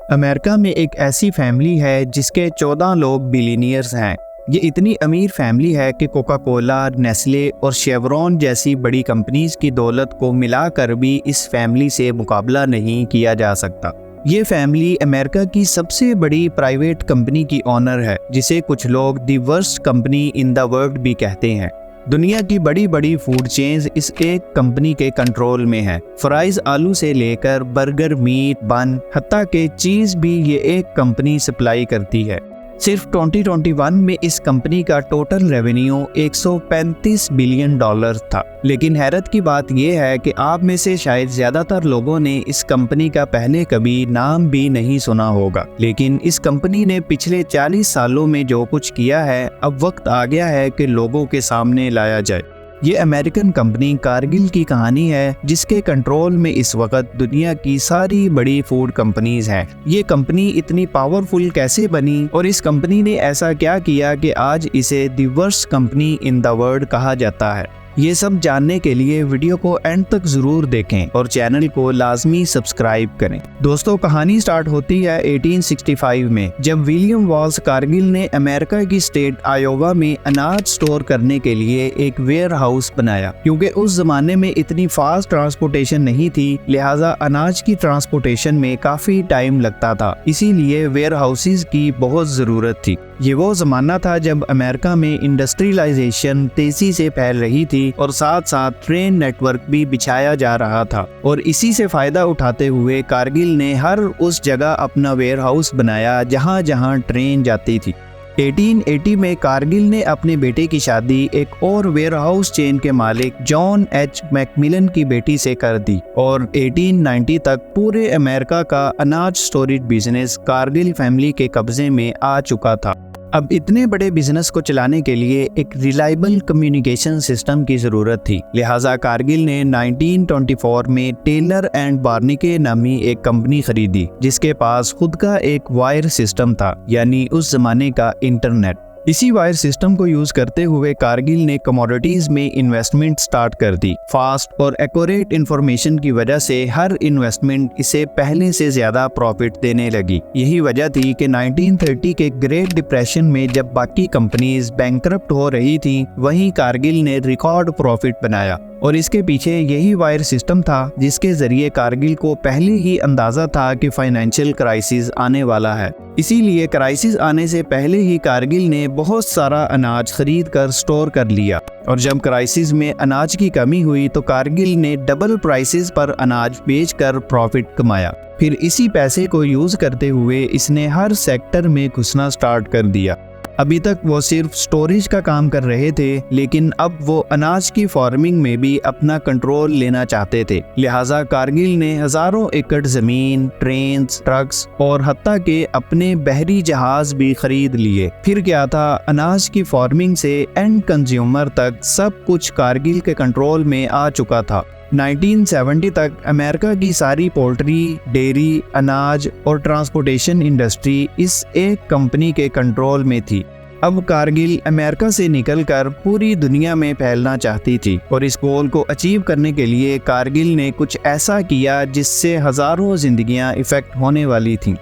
America में एक ऐसी फैमिली है जिसके 14 लोग बिलियनियर्स हैं। ये इतनी अमीर फैमिली है कि कोका कोला, नेस्ले और शेवरॉन जैसी बड़ी कंपनीज की दौलत को मिलाकर भी इस फैमिली से मुकाबला नहीं किया जा सकता। ये फैमिली अमेरिका की सबसे बड़ी प्राइवेट कंपनी की ओनर है, जिसे कुछ लोग the worst company in the world भी कहते हैं। दुनिया की बड़ी बड़ी फूड चेन्स इस एक कंपनी के कंट्रोल में है। फ्राइज आलू से लेकर बर्गर, मीट, बन, हत्ता के चीज़ भी ये एक कंपनी सप्लाई करती है। सिर्फ 2021 में इस कंपनी का टोटल रेवेन्यू 135 बिलियन डॉलर था। लेकिन हैरत की बात यह है कि आप में से शायद ज़्यादातर लोगों ने इस कंपनी का पहले कभी नाम भी नहीं सुना होगा। लेकिन इस कंपनी ने पिछले 40 सालों में जो कुछ किया है, अब वक्त आ गया है कि लोगों के सामने लाया जाए। ये अमेरिकन कंपनी कारगिल की कहानी है, जिसके कंट्रोल में इस वक्त दुनिया की सारी बड़ी फूड कंपनीज हैं। ये कंपनी इतनी पावरफुल कैसे बनी और इस कंपनी ने ऐसा क्या किया कि आज इसे the worst company in the world कहा जाता है। ये सब जानने के लिए वीडियो को एंड तक जरूर देखें और चैनल को लाजमी सब्सक्राइब करें। दोस्तों, कहानी स्टार्ट होती है 1865 में, जब विलियम वॉल्स कारगिल ने अमेरिका की स्टेट आयोवा में अनाज स्टोर करने के लिए एक वेयर हाउस बनाया। क्योंकि उस जमाने में इतनी फास्ट ट्रांसपोर्टेशन नहीं थी, लिहाजा अनाज की ट्रांसपोर्टेशन में काफी टाइम लगता था। इसीलिए वेयर हाउसेज की बहुत जरूरत थी। ये वो जमाना था जब अमेरिका में इंडस्ट्रियलाइजेशन तेजी से फैल रही थी और साथ साथ ट्रेन नेटवर्क भी बिछाया जा रहा था। और इसी से फायदा उठाते हुए कारगिल ने हर उस जगह अपना वेयर हाउस बनाया जहां जहां ट्रेन जाती थी। 1880 में कारगिल ने अपने बेटे की शादी एक और वेयर हाउस चेन के मालिक जॉन एच मैकमिलन की बेटी से कर दी और 1890 तक पूरे अमेरिका का अनाज स्टोरेज बिजनेस कारगिल फैमिली के कब्जे में आ चुका था। अब इतने बड़े बिजनेस को चलाने के लिए एक रिलायबल कम्युनिकेशन सिस्टम की जरूरत थी। लिहाजा कारगिल ने 1924 में टेलर एंड बार्निके नामी एक कंपनी खरीदी, जिसके पास खुद का एक वायर सिस्टम था, यानी उस जमाने का इंटरनेट। इसी वायर सिस्टम को यूज करते हुए कारगिल ने कमोडिटीज में इन्वेस्टमेंट स्टार्ट कर दी। फास्ट और एक्यूरेट इंफॉर्मेशन की वजह से हर इन्वेस्टमेंट इसे पहले से ज्यादा प्रॉफिट देने लगी। यही वजह थी कि 1930 के ग्रेट डिप्रेशन में जब बाकी कंपनीज बैंकरप्ट हो रही थी, वहीं कारगिल ने रिकॉर्ड प्रॉफिट बनाया। और इसके पीछे यही वायर सिस्टम था, जिसके जरिए कारगिल को पहले ही अंदाजा था कि फाइनेंशियल क्राइसिस आने वाला है। इसीलिए क्राइसिस आने से पहले ही कारगिल ने बहुत सारा अनाज खरीद कर स्टोर कर लिया। और जब क्राइसिस में अनाज की कमी हुई तो कारगिल ने डबल प्राइसेस पर अनाज बेचकर प्रॉफिट कमाया। फिर इसी पैसे को यूज करते हुए इसने हर सेक्टर में घुसना स्टार्ट कर दिया। अभी तक वो सिर्फ स्टोरेज का काम कर रहे थे, लेकिन अब वो अनाज की फार्मिंग में भी अपना कंट्रोल लेना चाहते थे। लिहाजा कारगिल ने हजारों एकड़ जमीन, ट्रेन्स, ट्रक्स और हत्ता के अपने बहरी जहाज भी खरीद लिए। फिर क्या था, अनाज की फार्मिंग से एंड कंज्यूमर तक सब कुछ कारगिल के कंट्रोल में आ चुका था। 1970 तक अमेरिका की सारी पोल्ट्री, डेयरी, अनाज और ट्रांसपोर्टेशन इंडस्ट्री इस एक कंपनी के कंट्रोल में थी। अब कारगिल अमेरिका से निकलकर पूरी दुनिया में फैलना चाहती थी और इस गोल को अचीव करने के लिए कारगिल ने कुछ ऐसा किया जिससे हजारों जिंदगियां इफेक्ट होने वाली थीं।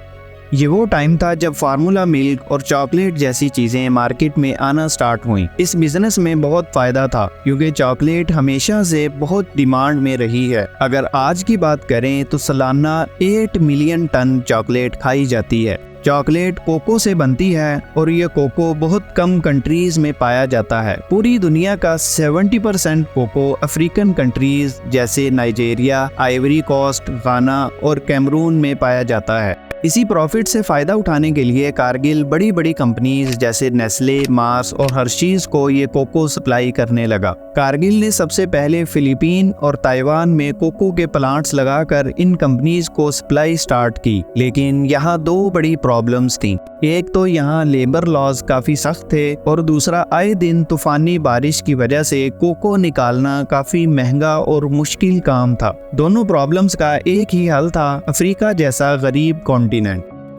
ये वो टाइम था जब फार्मूला मिल्क और चॉकलेट जैसी चीजें मार्केट में आना स्टार्ट हुई। इस बिजनेस में बहुत फायदा था, क्योंकि चॉकलेट हमेशा से बहुत डिमांड में रही है। अगर आज की बात करें तो सालाना 8 मिलियन टन चॉकलेट खाई जाती है। चॉकलेट कोको से बनती है और ये कोको बहुत कम कंट्रीज में पाया जाता है। पूरी दुनिया का 70% कोको अफ्रीकन कंट्रीज जैसे नाइजीरिया, आइवरी कोस्ट, गाना और कैमरून में पाया जाता है। इसी प्रॉफिट से फायदा उठाने के लिए कारगिल बड़ी बड़ी कंपनीज जैसे नेस्ले, मार्स और हर्शीज को ये कोको सप्लाई करने लगा। कारगिल ने सबसे पहले फिलीपीन और ताइवान में कोको के प्लांट्स लगाकर इन कंपनीज को सप्लाई स्टार्ट की। लेकिन यहाँ दो बड़ी प्रॉब्लम्स थी। एक तो यहाँ लेबर लॉज काफी सख्त थे और दूसरा आए दिन तूफानी बारिश की वजह से कोको निकालना काफी महंगा और मुश्किल काम था। दोनों प्रॉब्लम्स का एक ही हल था, अफ्रीका जैसा गरीब कॉन्टिनेंट।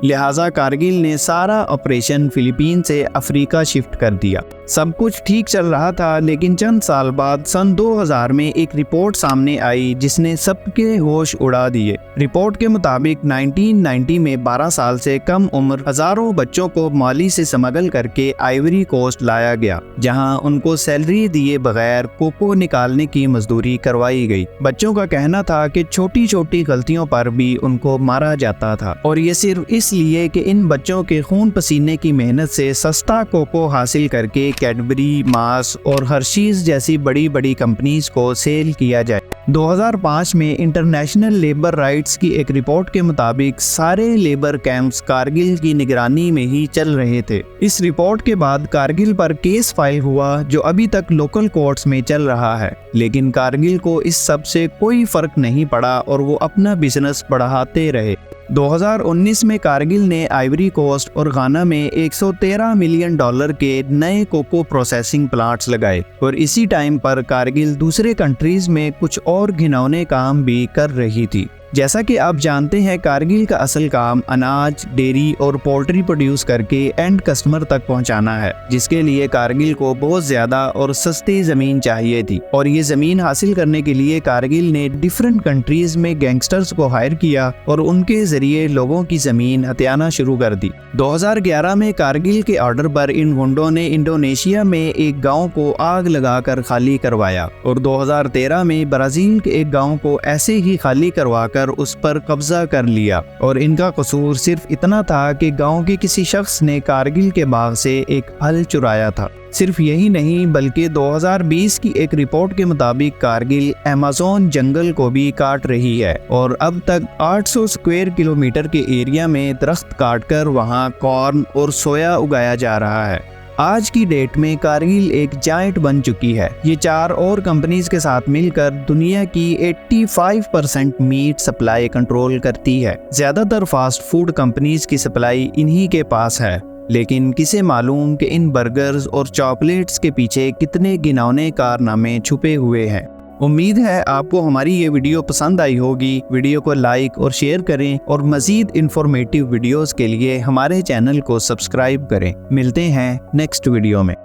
लिहाजा कारगिल ने सारा ऑपरेशन फिलीपीन से अफ्रीका शिफ्ट कर दिया। सब कुछ ठीक चल रहा था, लेकिन चंद साल बाद सन 2000 में एक रिपोर्ट सामने आई जिसने सबके होश उड़ा दिए। रिपोर्ट के मुताबिक 1990 में 12 साल से कम उम्र हजारों बच्चों को माली से स्मगल करके आइवरी कोस्ट लाया गया, जहां उनको सैलरी दिए बगैर कोको निकालने की मजदूरी करवाई गई। बच्चों का कहना था कि छोटी छोटी गलतियों पर भी उनको मारा जाता था, और ये सिर्फ इसलिए कि इन बच्चों के खून पसीने की मेहनत से सस्ता कोको हासिल करके कैडबरी, मार्स और हर्शीज जैसी बड़ी बड़ी कंपनीज को सेल किया जाए। 2005 में इंटरनेशनल लेबर राइट्स की एक रिपोर्ट के मुताबिक सारे लेबर कैंप्स कारगिल की निगरानी में ही चल रहे थे। इस रिपोर्ट के बाद कारगिल पर केस फाइल हुआ जो अभी तक लोकल कोर्ट्स में चल रहा है, लेकिन कारगिल को इस सब से कोई फर्क नहीं पड़ा और वो अपना बिजनेस बढ़ाते रहे। 2019 में कारगिल ने आइवरी कोस्ट और गाना में $113 मिलियन के नए कोको प्रोसेसिंग प्लांट्स लगाए, और इसी टाइम पर कारगिल दूसरे कंट्रीज में कुछ और घिनौने काम भी कर रही थी। जैसा कि आप जानते हैं, कारगिल का असल काम अनाज, डेयरी और पोल्ट्री प्रोड्यूस करके एंड कस्टमर तक पहुंचाना है, जिसके लिए कारगिल को बहुत ज्यादा और सस्ती जमीन चाहिए थी। और ये जमीन हासिल करने के लिए कारगिल ने डिफरेंट कंट्रीज में गैंगस्टर्स को हायर किया और उनके जरिए लोगों की जमीन हथियाना शुरू कर दी। 2011 में कारगिल के ऑर्डर पर इन गुंडों ने इंडोनेशिया में एक गाँव को आग लगाकर खाली करवाया, और 2013 में ब्राजील के एक गाँव को ऐसे ही खाली करवा उस पर कब्जा कर लिया। और इनका कसूर सिर्फ इतना था कि गांव के किसी शख्स ने कारगिल के बाग से एक फल चुराया था। सिर्फ यही नहीं, बल्कि 2020 की एक रिपोर्ट के मुताबिक कारगिल अमेज़न जंगल को भी काट रही है, और अब तक 800 स्क्वायर किलोमीटर के एरिया में दरख्त काटकर वहां कॉर्न और सोया उगाया जा रहा है। आज की डेट में कारगिल एक जायंट बन चुकी है। ये 4 और कंपनीज के साथ मिलकर दुनिया की 85% मीट सप्लाई कंट्रोल करती है। ज्यादातर फास्ट फूड कंपनीज की सप्लाई इन्हीं के पास है, लेकिन किसे मालूम कि इन बर्गर्स और चॉकलेट्स के पीछे कितने घिनौने कारनामे छुपे हुए हैं। उम्मीद है आपको हमारी ये वीडियो पसंद आई होगी। वीडियो को लाइक और शेयर करें, और मज़ीद इंफॉर्मेटिव वीडियोस के लिए हमारे चैनल को सब्सक्राइब करें। मिलते हैं नेक्स्ट वीडियो में।